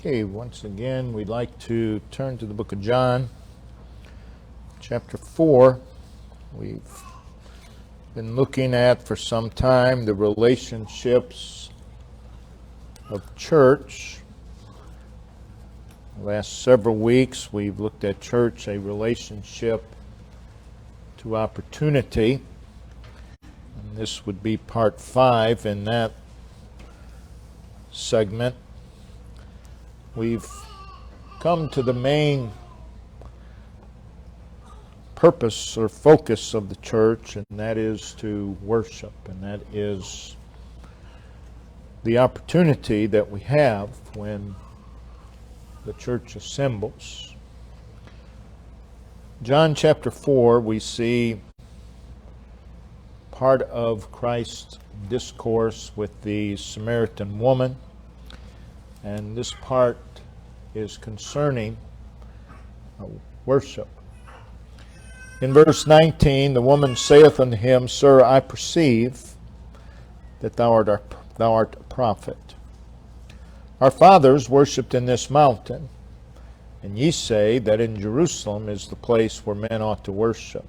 Okay, once again, we'd like to turn to the book of John, chapter 4. We've been looking at for some time the relationships of church. The last several weeks, we've looked at church, a relationship to opportunity. And this would be part 5 in that segment. We've come to the main purpose or focus of the church, and that is to worship, and that is the opportunity that we have when the church assembles. John chapter 4, we see part of Christ's discourse with the Samaritan woman. And this part is concerning worship. In verse 19, the woman saith unto him, Sir, I perceive that thou art a prophet. Our fathers worshipped in this mountain, and ye say that in Jerusalem is the place where men ought to worship.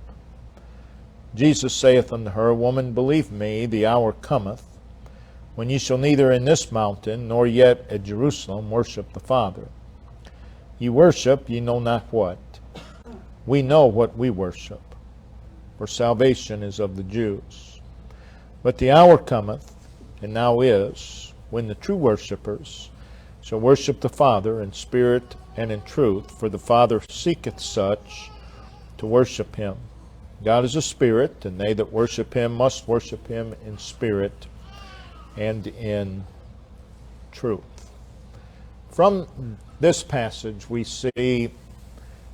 Jesus saith unto her, Woman, believe me, the hour cometh, when ye shall neither in this mountain, nor yet at Jerusalem, worship the Father. Ye worship, ye know not what. We know what we worship, for salvation is of the Jews. But the hour cometh, and now is, when the true worshippers shall worship the Father in spirit and in truth, for the Father seeketh such to worship him. God is a spirit, and they that worship him must worship him in spirit and in truth. From this passage, we see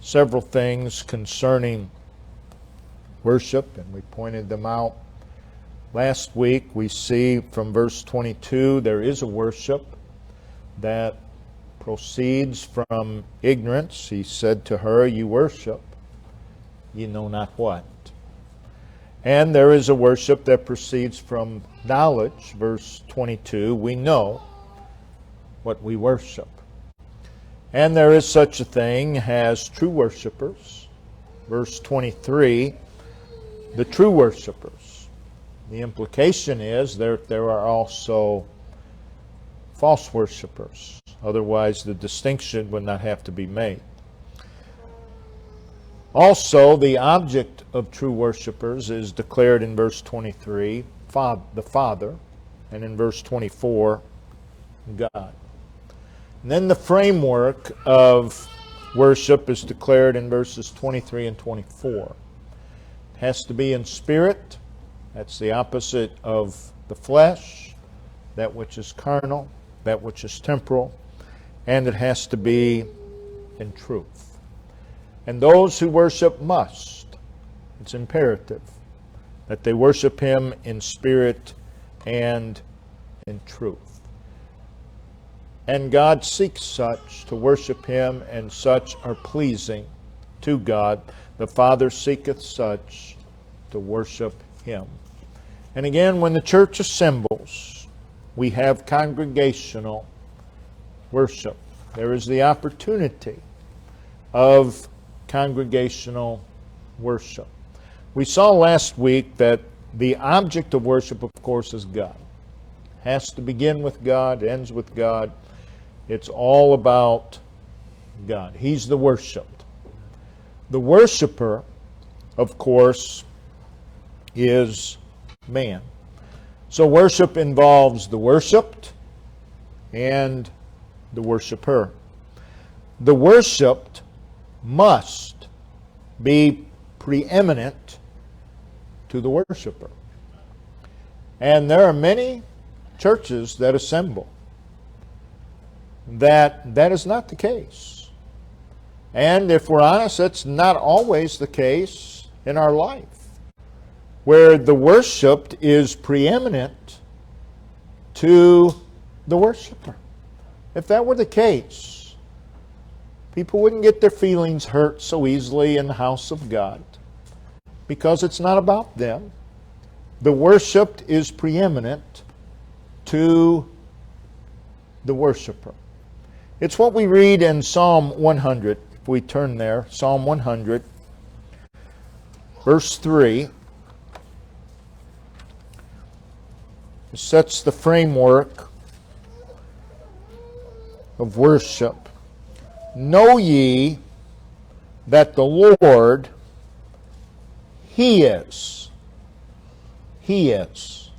several things concerning worship, and we pointed them out last week. We see from verse 22, there is a worship that proceeds from ignorance. He said to her, You worship, ye know not what. And there is a worship that proceeds from knowledge. Verse 22, we know what we worship. And there is such a thing as true worshipers. Verse 23, the true worshipers. The implication is there are also false worshipers. Otherwise, the distinction would not have to be made. Also, the object of true worshipers is declared in verse 23, the Father, and in verse 24, God. And then the framework of worship is declared in verses 23 and 24. It has to be in spirit. That's the opposite of the flesh, that which is carnal, that which is temporal, and it has to be in truth. And those who worship must, it's imperative, that they worship him in spirit and in truth. And God seeks such to worship him, and such are pleasing to God. The Father seeketh such to worship him. And again, when the church assembles, we have congregational worship. There is the opportunity of congregational worship. We saw last week that the object of worship, of course, is God. It has to begin with God, ends with God. It's all about God. He's the worshipped. The worshiper, of course, is man. So worship involves the worshipped and the worshiper. The worshipped must be preeminent to the worshiper. And there are many churches that assemble that is not the case. And if we're honest, that's not always the case in our life, where the worshipped is preeminent to the worshiper. If that were the case, people wouldn't get their feelings hurt so easily in the house of God, because it's not about them. The worshipped is preeminent to the worshiper. It's what we read in Psalm 100. If we turn there, Psalm 100, verse 3. It sets the framework of worship. Know ye that the Lord, He is. He is.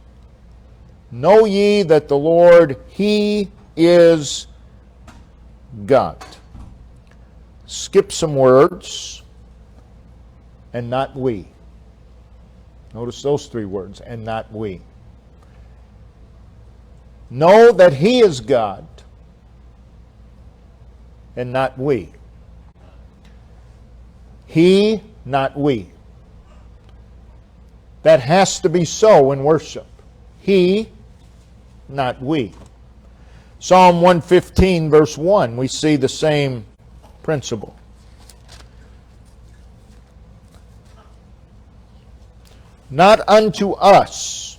Know ye that the Lord, He is God. Skip some words, and not we. Notice those three words, and not we. Know that He is God, and not we. He, not we. That has to be so in worship. He, not we. Psalm 115, verse 1, we see the same principle. Not unto us.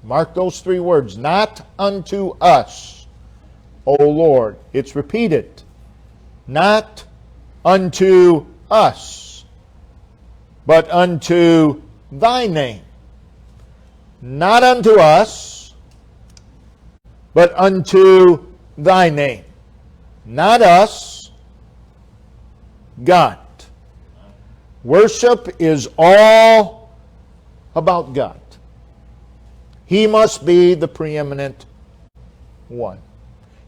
Mark those three words. Not unto us, O Lord. It's repeated. Not unto us, but unto thy name. Not unto us, but unto thy name. Not us, God. Worship is all about God. He must be the preeminent one.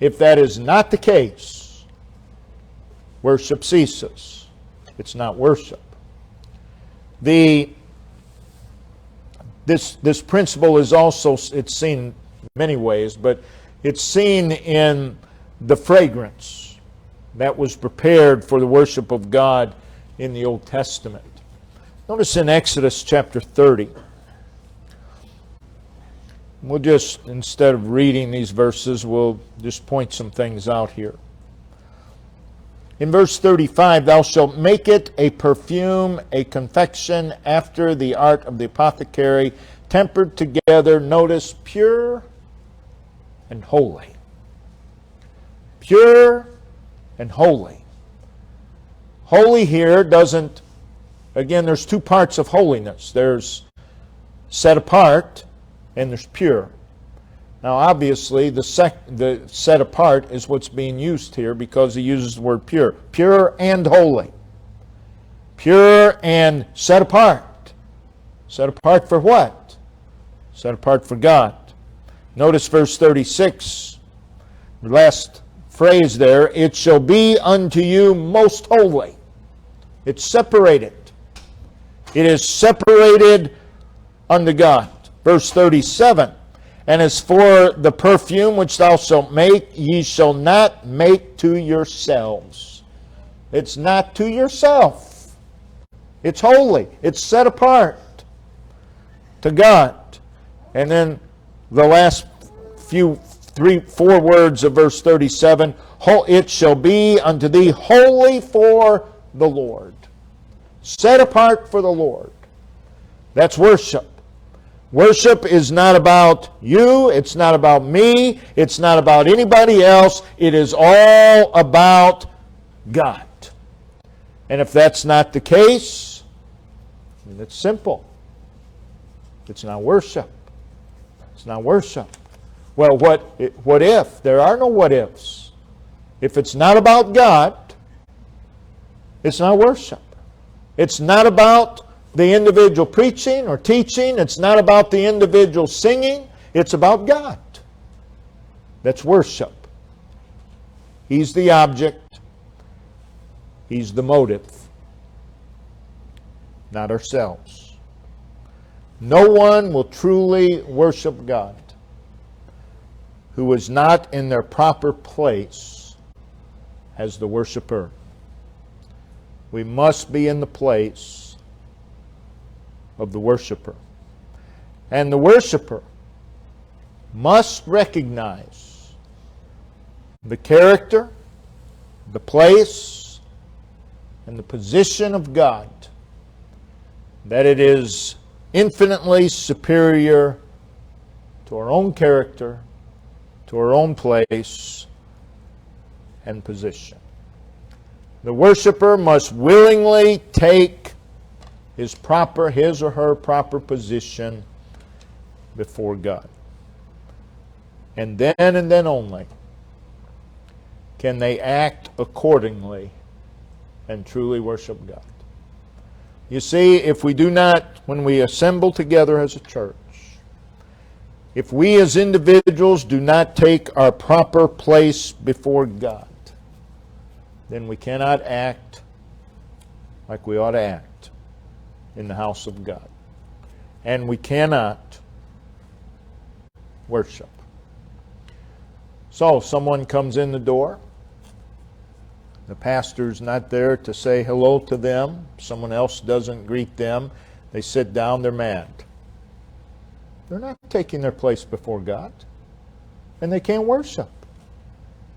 If that is not the case, worship ceases. It's not worship. This principle is also, it's seen in many ways, but it's seen in the fragrance that was prepared for the worship of God in the Old Testament. Notice in Exodus chapter 30. We'll just, instead of reading these verses, we'll just point some things out here. In verse 35, thou shalt make it a perfume, a confection after the art of the apothecary, tempered together, notice, pure and holy. Pure and holy. Holy here doesn't, again, there's two parts of holiness. There's set apart and there's pure. Now, obviously, the set apart is what's being used here because he uses the word pure. Pure and holy. Pure and set apart. Set apart for what? Set apart for God. Notice verse 36, the last phrase there, it shall be unto you most holy. It's separated. It is separated unto God. Verse 37, and as for the perfume which thou shalt make, ye shall not make to yourselves. It's not to yourself. It's holy. It's set apart to God. And then the last four words of verse 37, it shall be unto thee holy for the Lord. Set apart for the Lord. That's worship. Worship is not about you. It's not about me. It's not about anybody else. It is all about God. And if that's not the case, then it's simple. It's not worship. It's not worship. Well, what if? There are no what ifs. If it's not about God, it's not worship. It's not about the individual preaching or teaching. It's not about the individual singing. It's about God. That's worship. He's the object. He's the motive. Not ourselves. No one will truly worship God who is not in their proper place as the worshiper. We must be in the place of the worshiper. And the worshiper must recognize the character, the place, and the position of God, that it is infinitely superior to our own character, to our own place and position. The worshiper must willingly take his or her proper position before God. And then only can they act accordingly and truly worship God. You see, if we do not, when we assemble together as a church, if we as individuals do not take our proper place before God, then we cannot act like we ought to act in the house of God. And we cannot worship. So, someone comes in the door. The pastor's not there to say hello to them. Someone else doesn't greet them. They sit down, they're mad. They're not taking their place before God. And they can't worship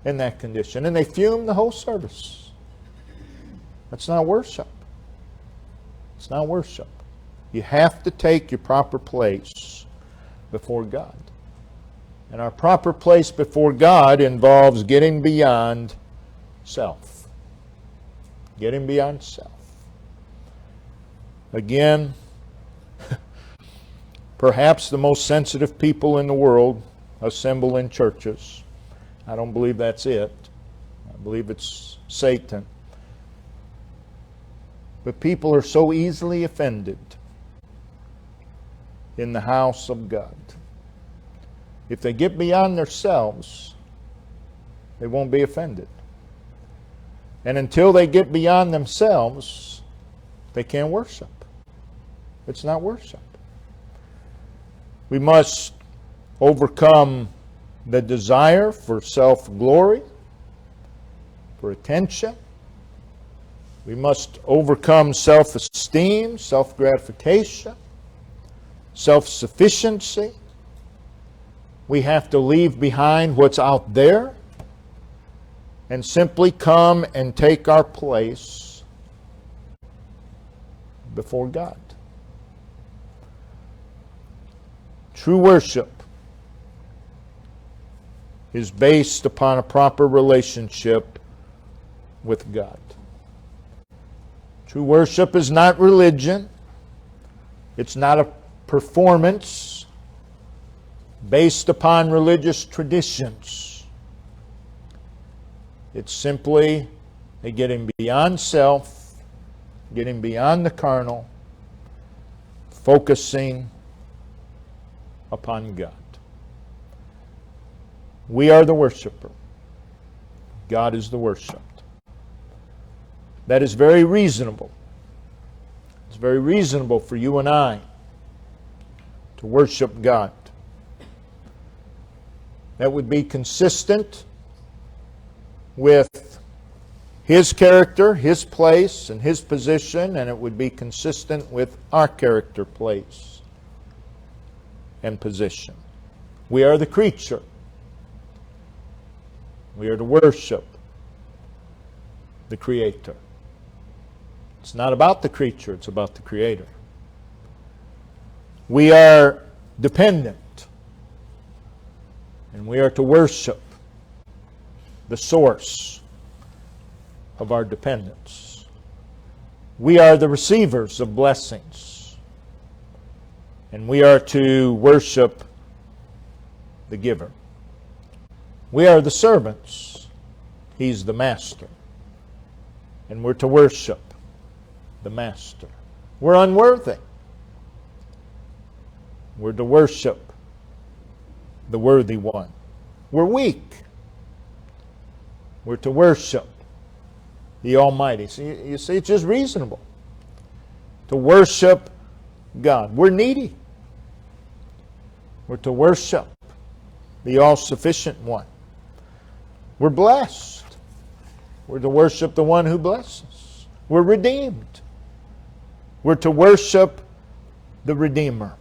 in that condition. And they fume the whole service. That's not worship. It's not worship. You have to take your proper place before God. And our proper place before God involves getting beyond self. Getting beyond self. Again, perhaps the most sensitive people in the world assemble in churches. I don't believe that's it. I believe it's Satan. But people are so easily offended in the house of God. If they get beyond themselves, they won't be offended. And until they get beyond themselves, they can't worship. It's not worship. We must overcome the desire for self-glory, for attention. We must overcome self-esteem, self-gratification, self-sufficiency. We have to leave behind what's out there and simply come and take our place before God. True worship is based upon a proper relationship with God. True worship is not religion. It's not a performance based upon religious traditions. It's simply a getting beyond self, getting beyond the carnal, focusing upon God. We are the worshiper. God is the worshipped. That is very reasonable. It's very reasonable for you and I to worship God. That would be consistent with His character, His place, and His position, and it would be consistent with our character, place, and position. We are the creature. We are to worship the Creator. It's not about the creature, it's about the Creator. We are dependent, and we are to worship the source of our dependence. We are the receivers of blessings, and we are to worship the giver. We are the servants. He's the master. And we're to worship the master. We're unworthy. We're to worship the worthy one. We're weak. We're to worship the Almighty. So you see, it's just reasonable to worship God. We're needy. We're to worship the all-sufficient one. We're blessed. We're to worship the one who blesses. We're redeemed. We're to worship the Redeemer.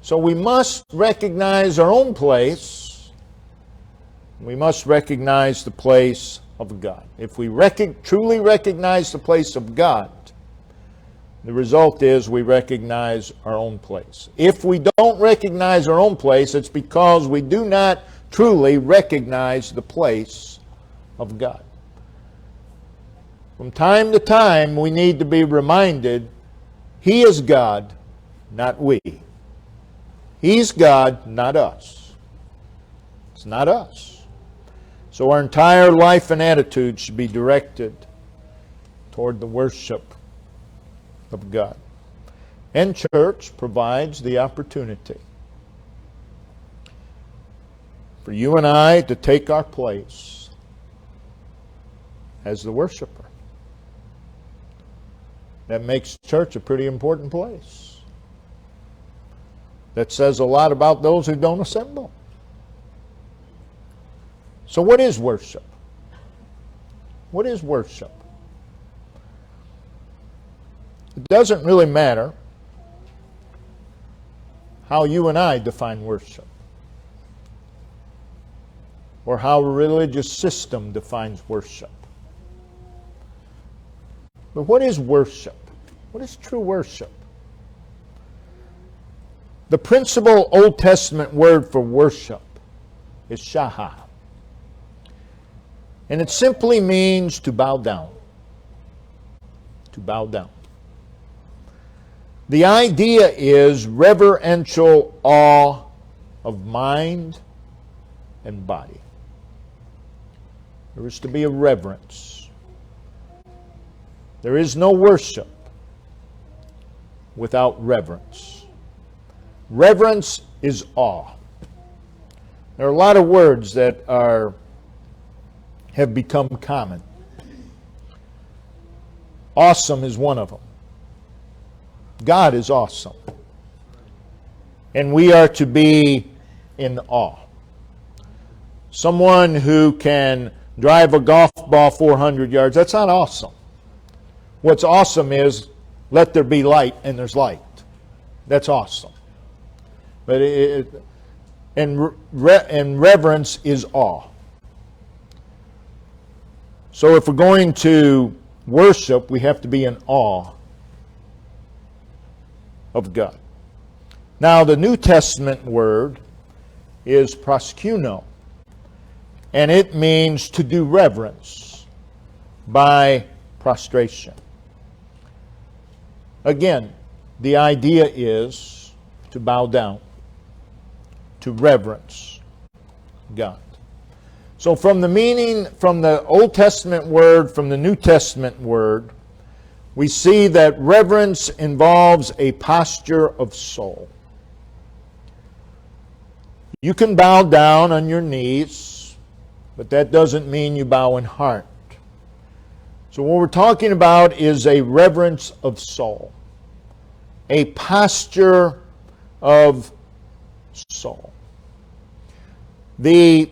So we must recognize our own place. We must recognize the place of God. If we truly recognize the place of God, the result is we recognize our own place. If we don't recognize our own place, it's because we do not truly recognize the place of God. From time to time, we need to be reminded He is God, not we. He's God, not us. It's not us. So our entire life and attitude should be directed toward the worship of God. And church provides the opportunity for you and I to take our place as the worshiper. That makes church a pretty important place. That says a lot about those who don't assemble. So what is worship? What is worship? It doesn't really matter how you and I define worship, or how a religious system defines worship. But what is worship? What is true worship? The principal Old Testament word for worship is shahah. And it simply means to bow down. To bow down. The idea is reverential awe of mind and body. There is to be a reverence. There is no worship without reverence. Reverence is awe. There are a lot of words that have become common. Awesome is one of them. God is awesome. And we are to be in awe. Someone who can drive a golf ball 400 yards, that's not awesome. What's awesome is let there be light, and there's light. That's awesome. But reverence is awe. So if we're going to worship, we have to be in awe of God. Now, the New Testament word is proskuno, and it means to do reverence by prostration. Again, the idea is to bow down, to reverence God. So from the meaning, from the Old Testament word, from the New Testament word, we see that reverence involves a posture of soul. You can bow down on your knees, but that doesn't mean you bow in heart. So what we're talking about is a reverence of soul, a posture of soul. The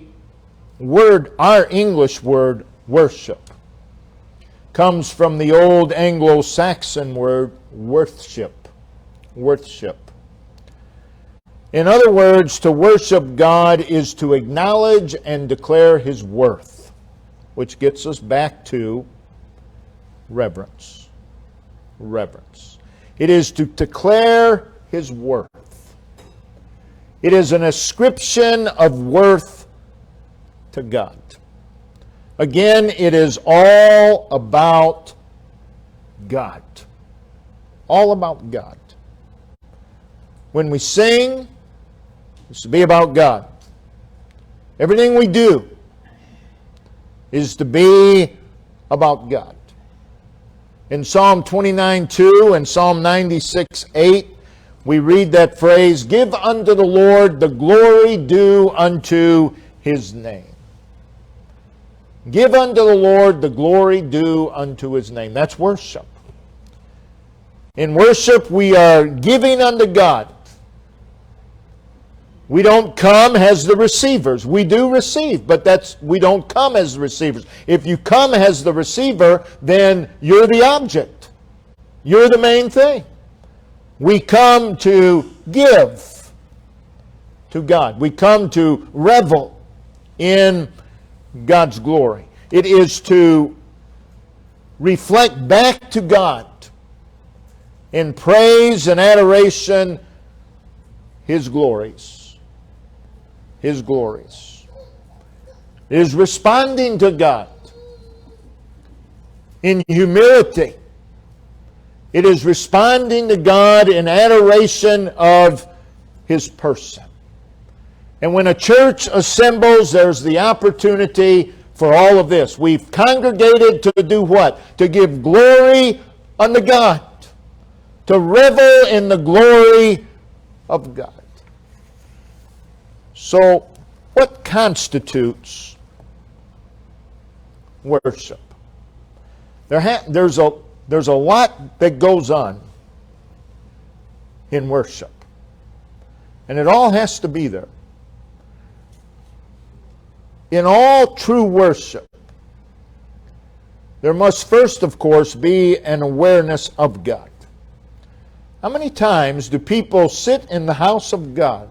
word, our English word, worship, comes from the old Anglo-Saxon word, worthship. Worthship. In other words, to worship God is to acknowledge and declare His worth, which gets us back to reverence. Reverence. It is to declare His worth. It is an ascription of worth to God. Again, it is all about God. All about God. When we sing, it's to be about God. Everything we do is to be about God. In Psalm 29:2 and Psalm 96:8, we read that phrase, "Give unto the Lord the glory due unto His name." Give unto the Lord the glory due unto His name. That's worship. In worship, we are giving unto God. We don't come as the receivers. We do receive, but we don't come as the receivers. If you come as the receiver, then you're the object. You're the main thing. We come to give to God. We come to revel in God's glory. It is to reflect back to God in praise and adoration His glories. His glories. It is responding to God in humility. It is responding to God in adoration of His person. And when a church assembles, there's the opportunity for all of this. We've congregated to do what? To give glory unto God. To revel in the glory of God. So, what constitutes worship? There's a lot that goes on in worship. And it all has to be there. In all true worship, there must first, of course, be an awareness of God. How many times do people sit in the house of God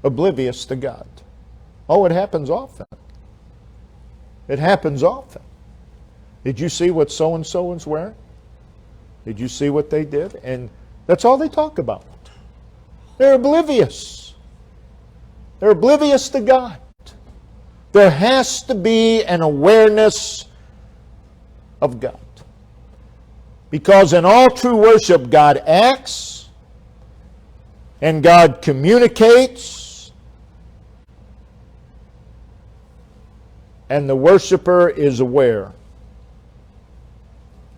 oblivious to God? Oh, it happens often. It happens often. Did you see what so-and-so was wearing? Did you see what they did? And that's all they talk about. They're oblivious. They're oblivious to God. There has to be an awareness of God. Because in all true worship, God acts and God communicates, and the worshiper is aware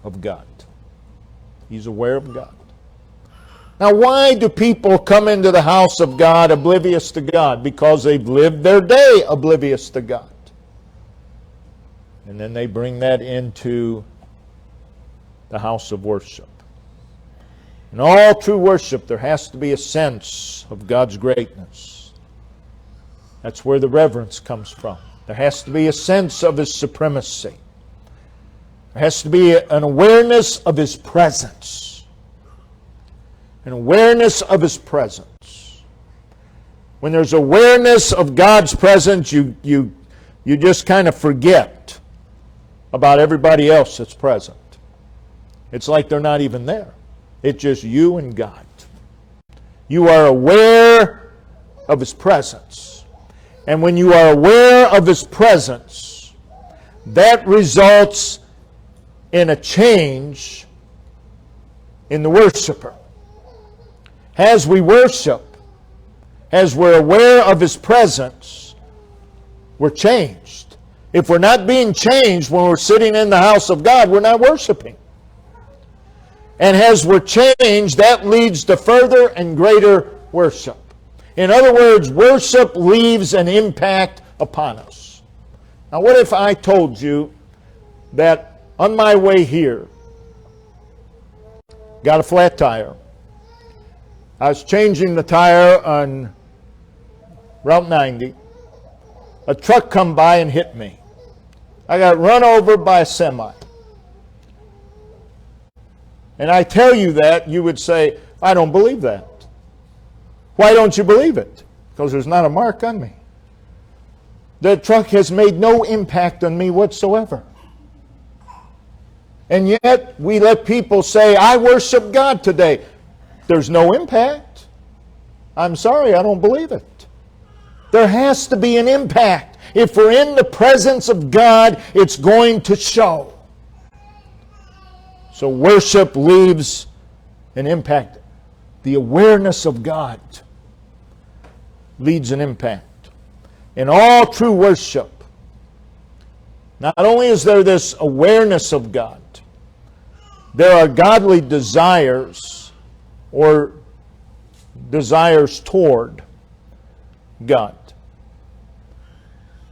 of God. He's aware of God. Now, why do people come into the house of God oblivious to God? Because they've lived their day oblivious to God. And then they bring that into the house of worship. In all true worship, there has to be a sense of God's greatness. That's where the reverence comes from. There has to be a sense of His supremacy. There has to be an awareness of His presence. An awareness of His presence. When there's awareness of God's presence, you just kind of forget about everybody else that's present. It's like they're not even there. It's just you and God. You are aware of His presence. And when you are aware of His presence, that results in a change in the worshiper. As we worship, as we're aware of His presence, we're changed. If we're not being changed when we're sitting in the house of God, we're not worshiping. And as we're changed, that leads to further and greater worship. In other words, worship leaves an impact upon us. Now, what if I told you that on my way here, got a flat tire. I was changing the tire on Route 90. A truck come by and hit me. I got run over by a semi. And I tell you that, you would say, I don't believe that. Why don't you believe it? Because there's not a mark on me. The truck has made no impact on me whatsoever. And yet, we let people say, I worship God today. There's no impact. I'm sorry, I don't believe it. There has to be an impact. If we're in the presence of God, it's going to show. So worship leaves an impact. The awareness of God leads an impact. In all true worship, not only is there this awareness of God, there are godly desires or desires toward God.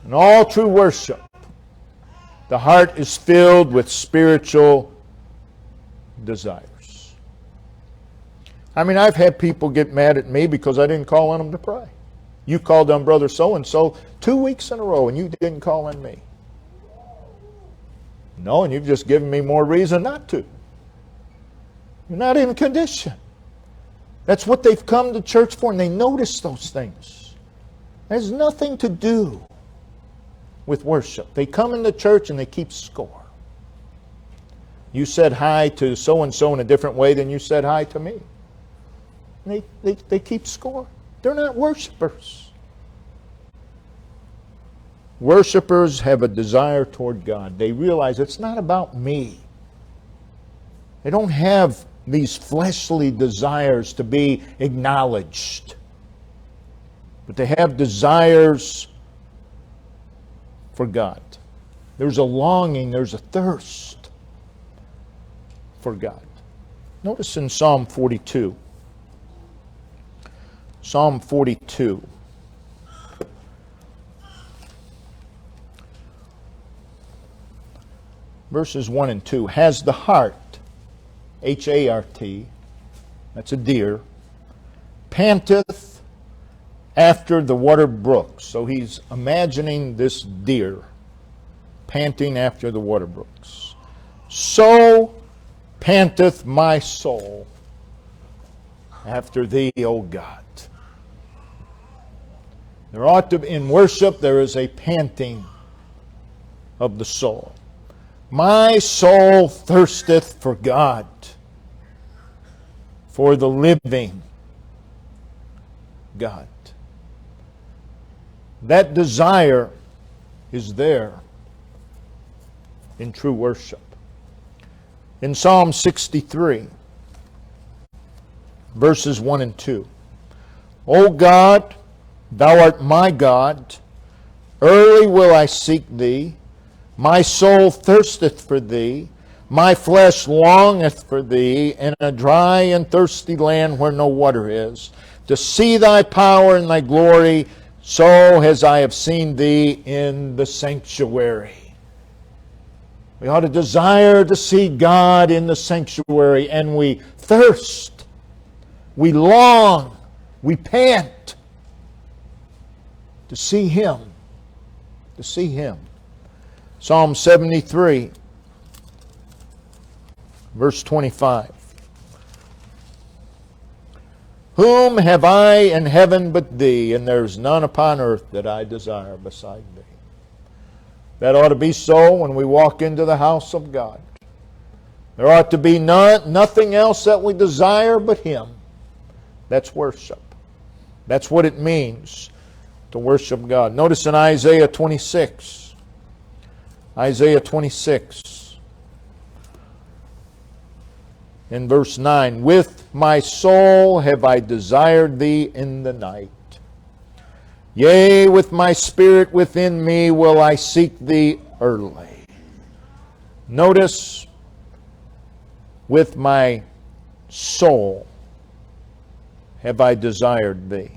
In all true worship, the heart is filled with spiritual desires. I mean, I've had people get mad at me because I didn't call on them to pray. You called on Brother so-and-so 2 weeks in a row and you didn't call on me. No, and you've just given me more reason not to. You're not in condition. That's what they've come to church for, and they notice those things. It has nothing to do with worship. They come into church and they keep score. You said hi to so-and-so in a different way than you said hi to me. They keep score. They're not worshipers. Worshippers have a desire toward God. They realize it's not about me. They don't have these fleshly desires to be acknowledged, but they have desires for God. There's a longing, there's a thirst for God. Notice in Psalm 42. Psalm 42. Verses 1 and 2. Has the heart, H-A-R-T, that's a deer, panteth after the water brooks. So he's imagining this deer panting after the water brooks. So panteth my soul after thee, O God. There ought to be, in worship, there is a panting of the soul. My soul thirsteth for God, for the living God. That desire is there in true worship. In Psalm 63, verses 1 and 2. O God, thou art my God, early will I seek thee. My soul thirsteth for thee, my flesh longeth for thee, in a dry and thirsty land where no water is, to see thy power and thy glory, so as I have seen thee in the sanctuary. We ought to desire to see God in the sanctuary, and we thirst, we long, we pant to see Him, to see Him. Psalm 73, verse 25. Whom have I in heaven but thee, and there's none upon earth that I desire beside thee. That ought to be so when we walk into the house of God. There ought to be nothing else that we desire but Him. That's worship. That's what it means to worship God. Notice in Isaiah 26. Isaiah 26, in verse 9, with my soul have I desired thee in the night. Yea, with my spirit within me will I seek thee early. Notice, with my soul have I desired thee.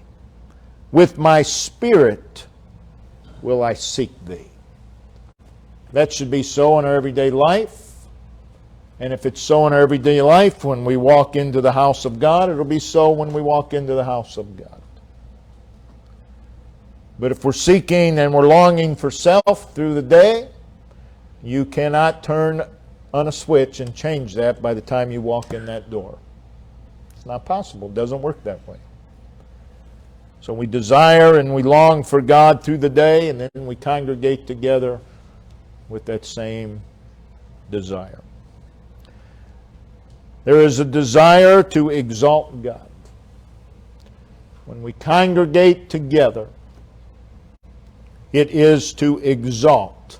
With my spirit will I seek thee. That should be so in our everyday life. And if it's so in our everyday life, when we walk into the house of God, it'll be so when we walk into the house of God. But if we're seeking and we're longing for self through the day, you cannot turn on a switch and change that by the time you walk in that door. It's not possible. It doesn't work that way. So we desire and we long for God through the day, and then we congregate together with that same desire. There is a desire to exalt God. When we congregate together, it is to exalt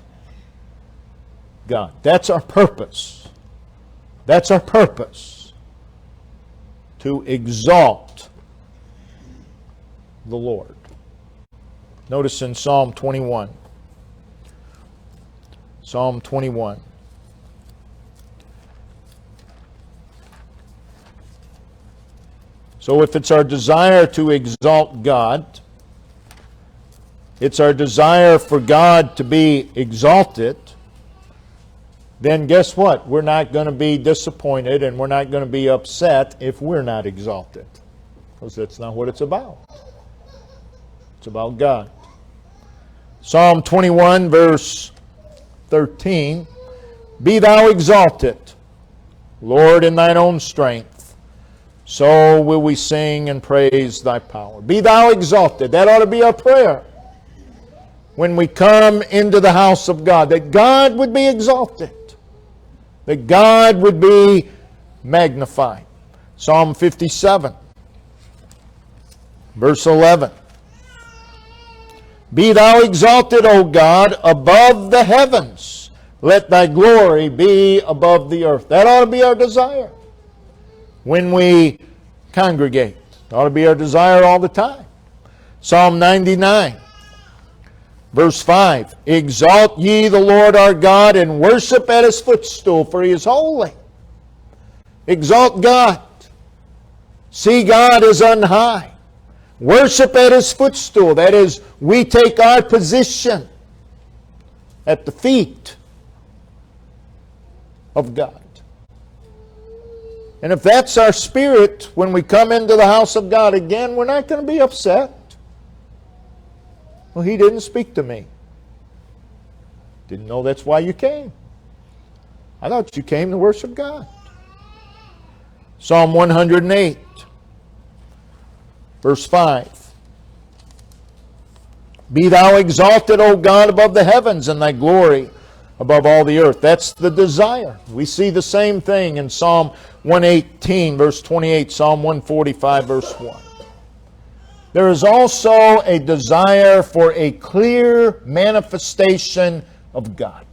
God. That's our purpose. That's our purpose. To exalt the Lord. Notice in Psalm 21. Psalm 21. So if it's our desire to exalt God, it's our desire for God to be exalted, then guess what? We're not going to be disappointed and we're not going to be upset if we're not exalted. Because that's not what it's about. It's about God. Psalm 21, verse 13, be thou exalted, Lord, in thine own strength, so will we sing and praise thy power. Be thou exalted. That ought to be our prayer when we come into the house of God, that God would be exalted, that God would be magnified. Psalm 57, verse 11. Be thou exalted, O God, above the heavens. Let thy glory be above the earth. That ought to be our desire when we congregate. It ought to be our desire all the time. Psalm 99, verse 5. Exalt ye the Lord our God, and worship at his footstool, for he is holy. Exalt God. See God as on high. Worship at his footstool. That is, we take our position at the feet of God. And if that's our spirit when we come into the house of God again, we're not going to be upset. Well, he didn't speak to me. Didn't know that's why you came. I thought you came to worship God. Psalm 108, verse 5. Be thou exalted, O God, above the heavens, and thy glory above all the earth. That's the desire. We see the same thing in Psalm 118, verse 28, Psalm 145, verse 1. There is also a desire for a clear manifestation of God.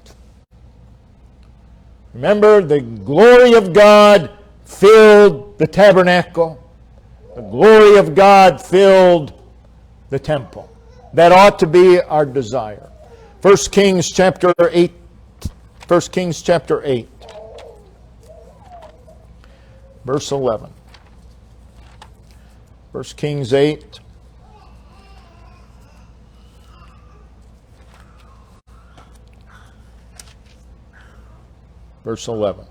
Remember, the glory of God filled the tabernacle. The glory of God filled the temple. That ought to be our desire. 1 Kings chapter 8. 1 Kings chapter 8. Verse 11. 1 Kings 8. Verse 11.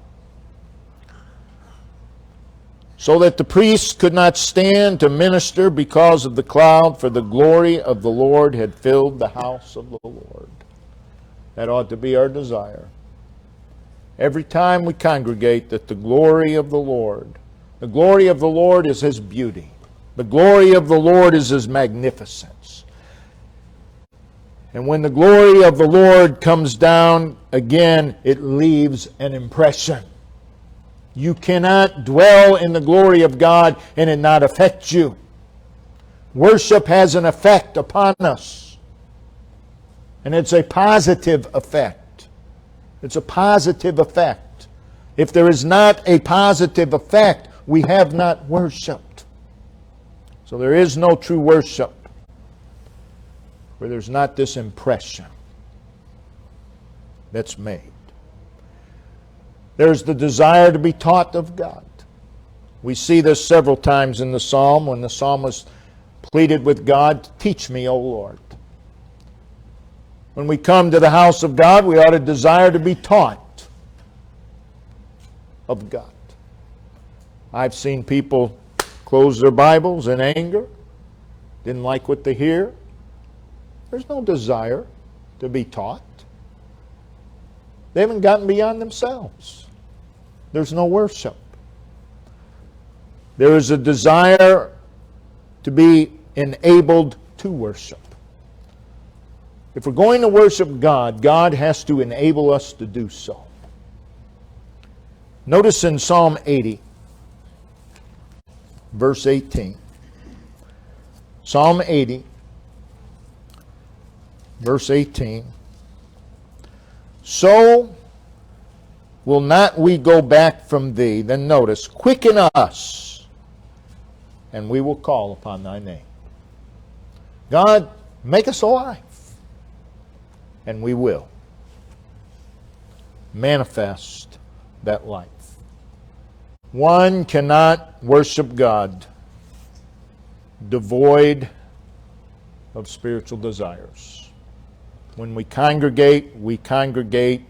So that the priests could not stand to minister because of the cloud, for the glory of the Lord had filled the house of the Lord. That ought to be our desire. Every time we congregate, that the glory of the Lord is his beauty. The glory of the Lord is his magnificence. And when the glory of the Lord comes down, again, it leaves an impression. You cannot dwell in the glory of God and it not affect you. Worship has an effect upon us. And it's a positive effect. It's a positive effect. If there is not a positive effect, we have not worshiped. So there is no true worship where there's not this impression that's made. There's the desire to be taught of God. We see this several times in the psalm when the psalmist pleaded with God, teach me, O Lord. When we come to the house of God, we ought to desire to be taught of God. I've seen people close their Bibles in anger, didn't like what they hear. There's no desire to be taught. They haven't gotten beyond themselves. There's no worship. There is a desire to be enabled to worship. If we're going to worship God, God has to enable us to do so. Notice in Psalm 80, verse 18. Psalm 80, verse 18. So will not we go back from thee. Then notice, quicken us, and we will call upon thy name. God, make us alive, and we will manifest that life. One cannot worship God devoid of spiritual desires. When we congregate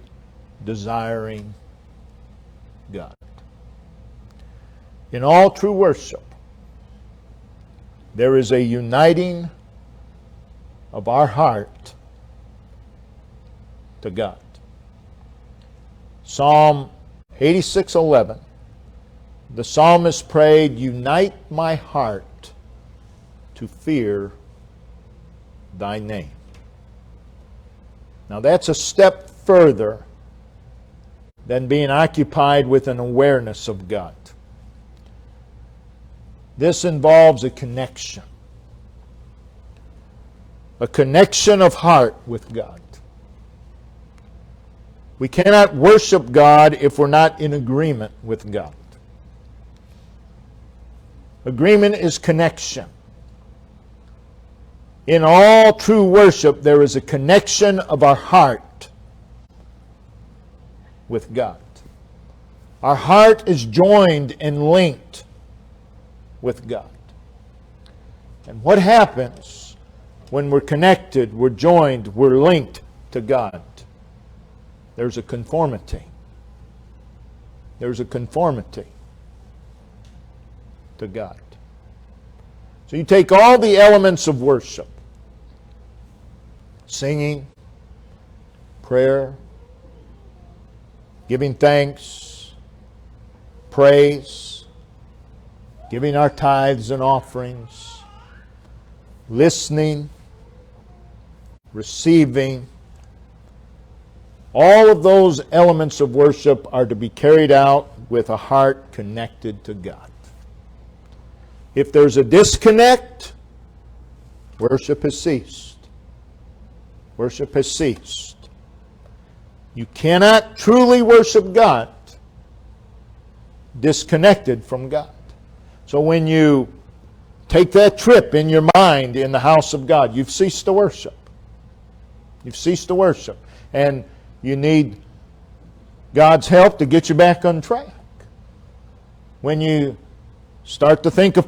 desiring God. In all true worship, there is a uniting of our heart to God. Psalm 86:11, the psalmist prayed, unite my heart to fear thy name. Now that's a step further than being occupied with an awareness of God. This involves a connection a connection of heart with God. We cannot worship God if we're not in agreement with God. Agreement is connection. In all true worship, there is a connection of our heart with God. Our heart is joined and linked with God. And what happens when we're connected, we're joined, we're linked to God? There's a conformity. There's a conformity to God. So you take all the elements of worship: singing, prayer, giving thanks, praise, giving our tithes and offerings, listening, receiving. All of those elements of worship are to be carried out with a heart connected to God. If there's a disconnect, worship has ceased. Worship has ceased. You cannot truly worship God disconnected from God. So when you take that trip in your mind in the house of God, you've ceased to worship. You've ceased to worship. And you need God's help to get you back on track. When you start to think of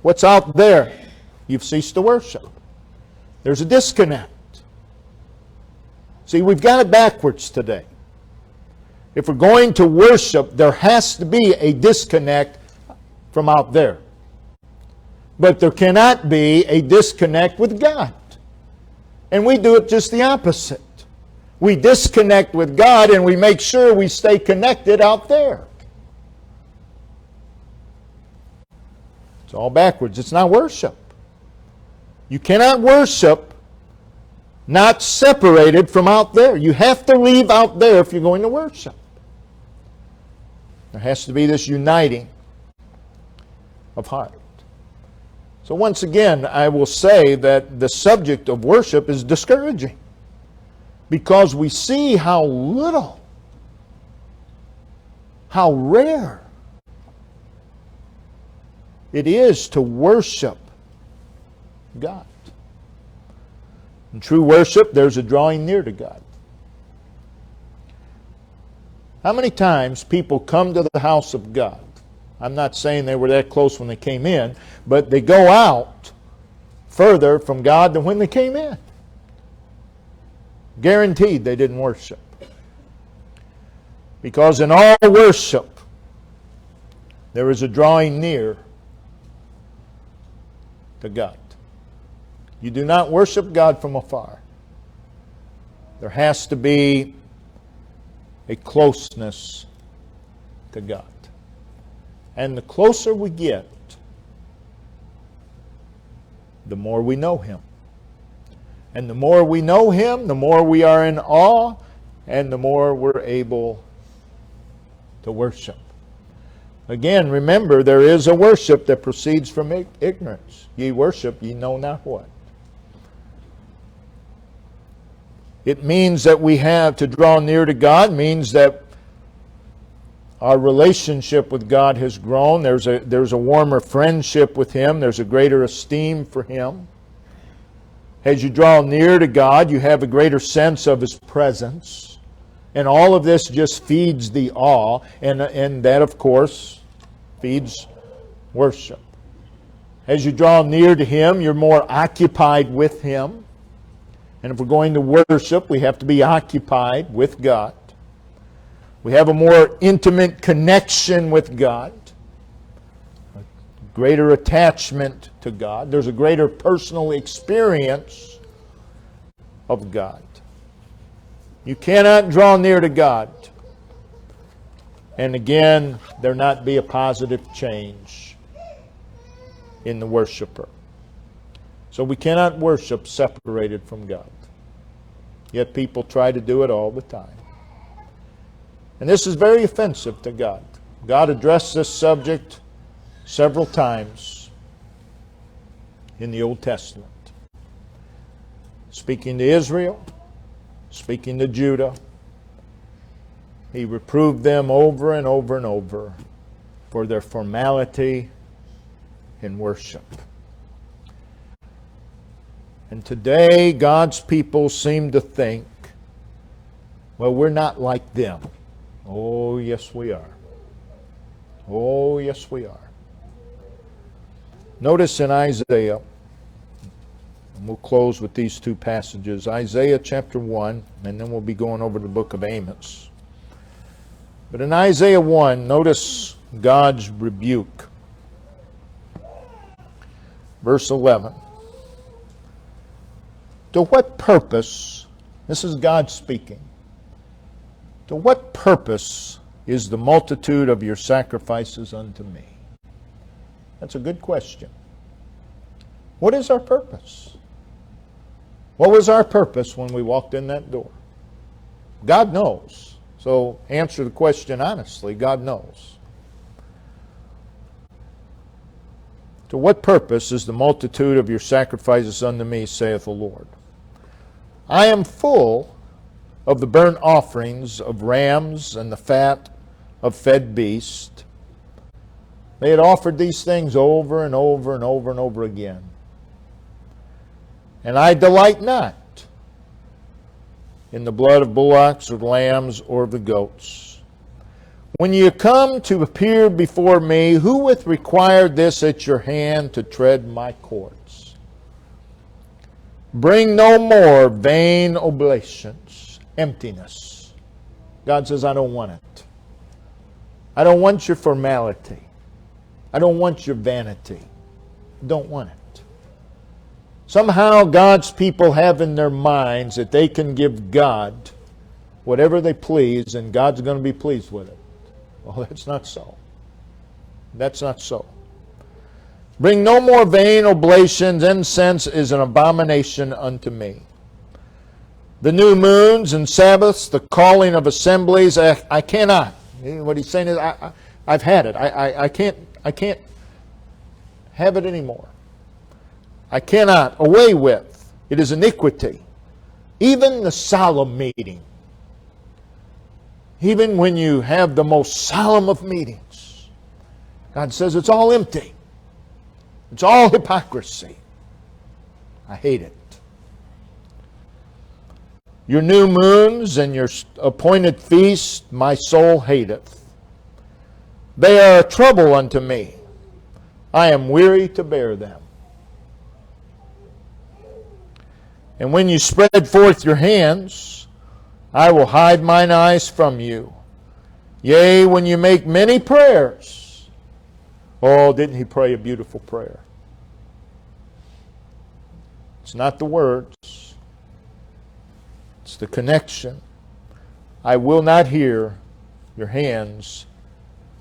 what's out there, you've ceased to worship. There's a disconnect. See, we've got it backwards today. If we're going to worship, there has to be a disconnect from out there. But there cannot be a disconnect with God. And we do it just the opposite. We disconnect with God and we make sure we stay connected out there. It's all backwards. It's not worship. You cannot worship not separated from out there. You have to leave out there if you're going to worship. There has to be this uniting of heart. So once again, I will say that the subject of worship is discouraging, because we see how little, how rare it is to worship God. In true worship, there's a drawing near to God. How many times people come to the house of God? I'm not saying they were that close when they came in, but they go out further from God than when they came in. Guaranteed they didn't worship. Because in all worship, there is a drawing near to God. You do not worship God from afar. There has to be a closeness to God. And the closer we get, the more we know Him. And the more we know Him, the more we are in awe, and the more we're able to worship. Again, remember, there is a worship that proceeds from ignorance. Ye worship, ye know not what. It means that we have to draw near to God, means that our relationship with God has grown. There's a warmer friendship with Him. There's a greater esteem for Him. As you draw near to God, you have a greater sense of His presence. And all of this just feeds the awe, and that, of course, feeds worship. As you draw near to Him, you're more occupied with Him. And if we're going to worship, we have to be occupied with God. We have a more intimate connection with God, a greater attachment to God. There's a greater personal experience of God. You cannot draw near to God and again there not be a positive change in the worshiper. So we cannot worship separated from God. Yet people try to do it all the time. And this is very offensive to God. God addressed this subject several times in the Old Testament. speaking to Israel, speaking to Judah. He reproved them over and over and over for their formality in worship. And today, God's people seem to think, well, we're not like them. Oh, yes, we are. Oh, yes, we are. Notice in Isaiah, and we'll close with these two passages, Isaiah chapter 1, and then we'll be going over to the book of Amos. But in Isaiah 1, notice God's rebuke. Verse 11. To what purpose, this is God speaking, to what purpose is the multitude of your sacrifices unto me? That's a good question. What is our purpose? What was our purpose when we walked in that door? God knows. So answer the question honestly. God knows. To what purpose is the multitude of your sacrifices unto me, saith the Lord? I am full of the burnt offerings of rams and the fat of fed beasts. They had offered these things over and over and over and over again. And I delight not in the blood of bullocks or lambs or the goats. When you come to appear before me, who hath required this at your hand to tread my courts? Bring no more vain oblations, emptiness. God says, I don't want it. I don't want your formality. I don't want your vanity. I don't want it. Somehow God's people have in their minds that they can give God whatever they please and God's going to be pleased with it. Well, that's not so. That's not so. Bring no more vain oblations. Incense is an abomination unto me. The new moons and Sabbaths, the calling of assemblies, I cannot. What he's saying is, I've had it. I can't have it anymore. I cannot. Away with. It is iniquity. Even the solemn meeting. Even when you have the most solemn of meetings. God says it's all empty. It's all hypocrisy. I hate it. Your new moons and your appointed feasts my soul hateth. They are a trouble unto me. I am weary to bear them. And when you spread forth your hands, I will hide mine eyes from you. Yea, when you make many prayers. Oh, didn't he pray a beautiful prayer? It's not the words. It's the connection. I will not hear. Your hands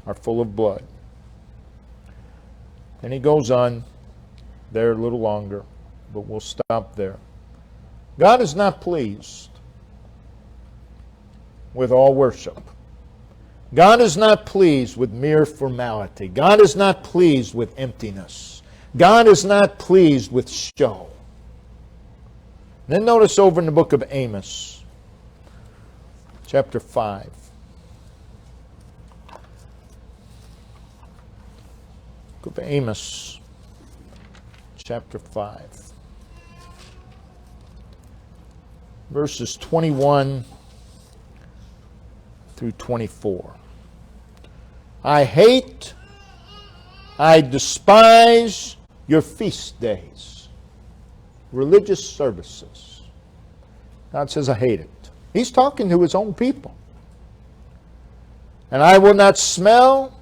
are full of blood. And he goes on there a little longer, but we'll stop there. God is not pleased with all worship. God is not pleased with mere formality. God is not pleased with emptiness. God is not pleased with show. Then notice over in the book of Amos, chapter 5. Book of Amos, chapter 5. Verses 21 through 24. I hate, I despise your feast days, religious services. God says, I hate it. He's talking to his own people. And I will not smell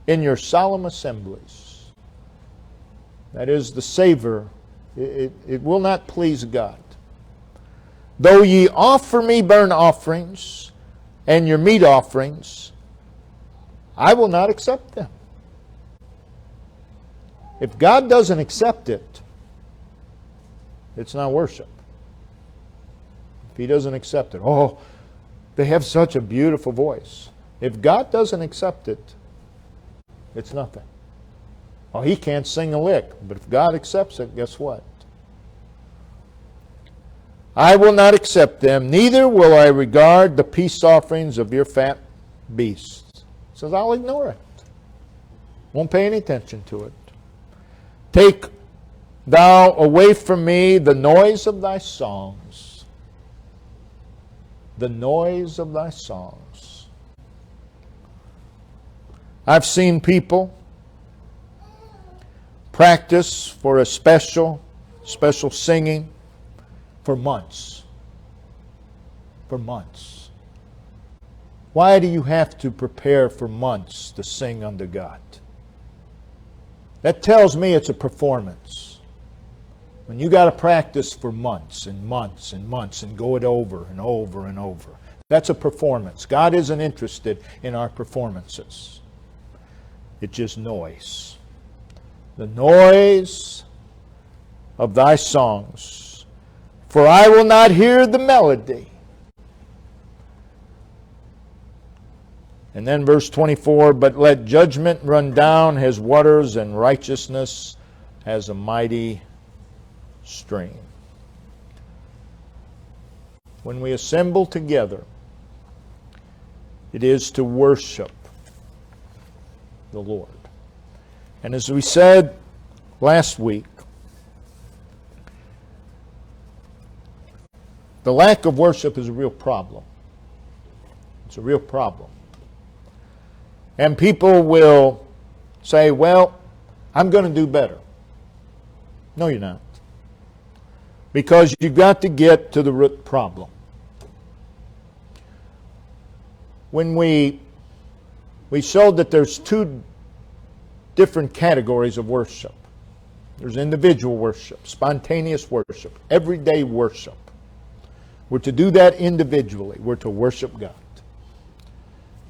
in your solemn assemblies. That is the savor. It will not please God. Though ye offer me burnt offerings and your meat offerings, I will not accept them. If God doesn't accept it, it's not worship. If he doesn't accept it, oh, they have such a beautiful voice. If God doesn't accept it, it's nothing. Oh, he can't sing a lick, but if God accepts it, guess what? I will not accept them, neither will I regard the peace offerings of your fat beasts. He says, I'll ignore it. Won't pay any attention to it. Take thou away from me the noise of thy songs. The noise of thy songs. I've seen people practice for a special singing for months. For months. Why do you have to prepare for months to sing unto God? That tells me it's a performance. When you got to practice for months and months and months and go it over and over and over, that's a performance. God isn't interested in our performances. It's just noise. The noise of thy songs. For I will not hear the melody. And then verse 24, but let judgment run down his waters, and righteousness as a mighty stream. When we assemble together, it is to worship the Lord. And as we said last week, the lack of worship is a real problem. It's a real problem. And people will say, well, I'm going to do better. No, you're not. Because you've got to get to the root problem. When we showed that there's two different categories of worship. There's individual worship, spontaneous worship, everyday worship. We're to do that individually. We're to worship God.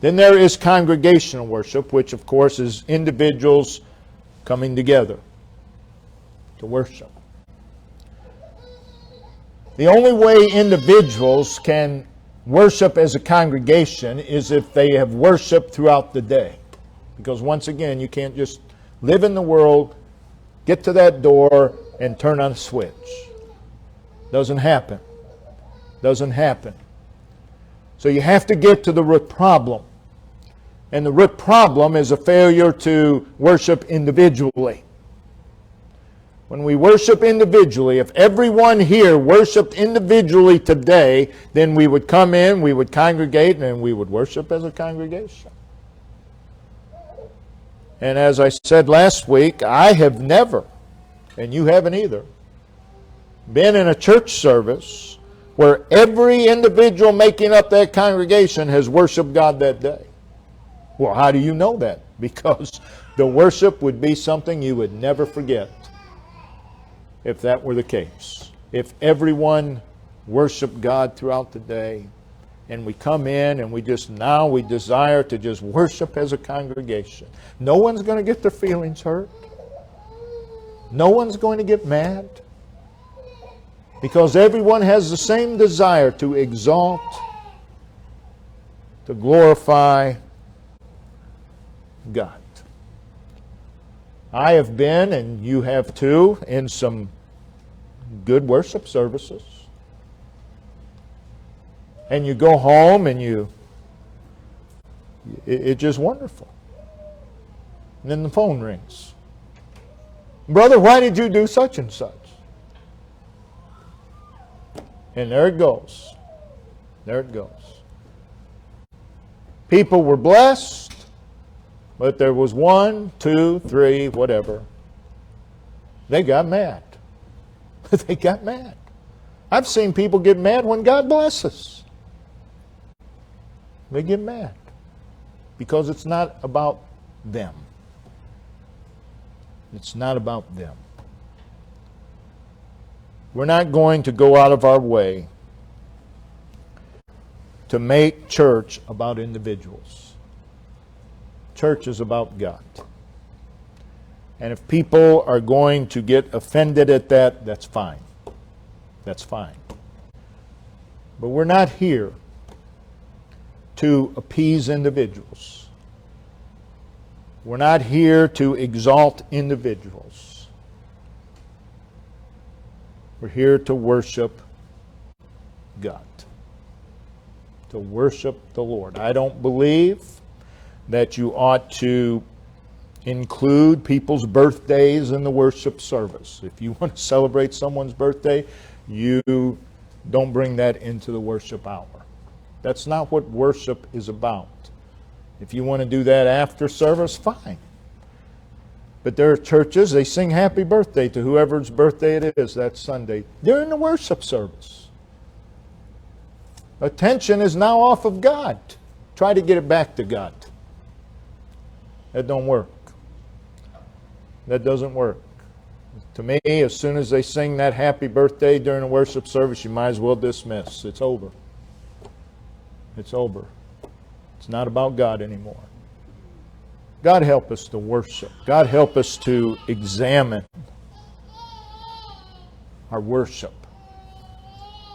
Then there is congregational worship, which of course is individuals coming together to worship. The only way individuals can worship as a congregation is if they have worshiped throughout the day. Because once again, you can't just live in the world, get to that door, and turn on a switch. Doesn't happen. Doesn't happen. So you have to get to the root problem. And the root problem is a failure to worship individually. When we worship individually, if everyone here worshiped individually today, then we would come in, we would congregate, and we would worship as a congregation. And as I said last week, I have never, and you haven't either, been in a church service where every individual making up that congregation has worshiped God that day. Well, how do you know that? Because the worship would be something you would never forget if that were the case. If everyone worshiped God throughout the day, and we come in and we desire to just worship as a congregation. No one's going to get their feelings hurt. No one's going to get mad. Because everyone has the same desire to exalt, to glorify God. I have been, and you have too, in some good worship services. And you go home and it's just wonderful. And then the phone rings. Brother, why did you do such and such? And there it goes. There it goes. People were blessed, but there was 1, 2, 3, whatever. They got mad. They got mad. I've seen people get mad when God blesses. They get mad because it's not about them. It's not about them. We're not going to go out of our way to make church about individuals. Church is about God. And if people are going to get offended at that, that's fine. That's fine. But we're not here to appease individuals. We're not here to exalt individuals. We're here to worship God. To worship the Lord. I don't believe that you ought to include people's birthdays in the worship service. If you want to celebrate someone's birthday, you don't bring that into the worship hour. That's not what worship is about. If you want to do that after service, fine. But there are churches, they sing happy birthday to whoever's birthday it is that Sunday during the worship service. Attention is now off of God. Try to get it back to God. That don't work. That doesn't work. To me, as soon as they sing that happy birthday during a worship service, you might as well dismiss. It's over. It's over. It's not about God anymore. God help us to worship. God help us to examine our worship.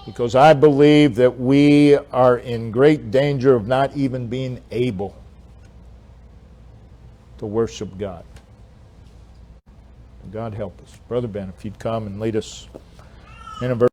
Because I believe that we are in great danger of not even being able to worship God. God help us. Brother Ben, if you'd come and lead us in a verse.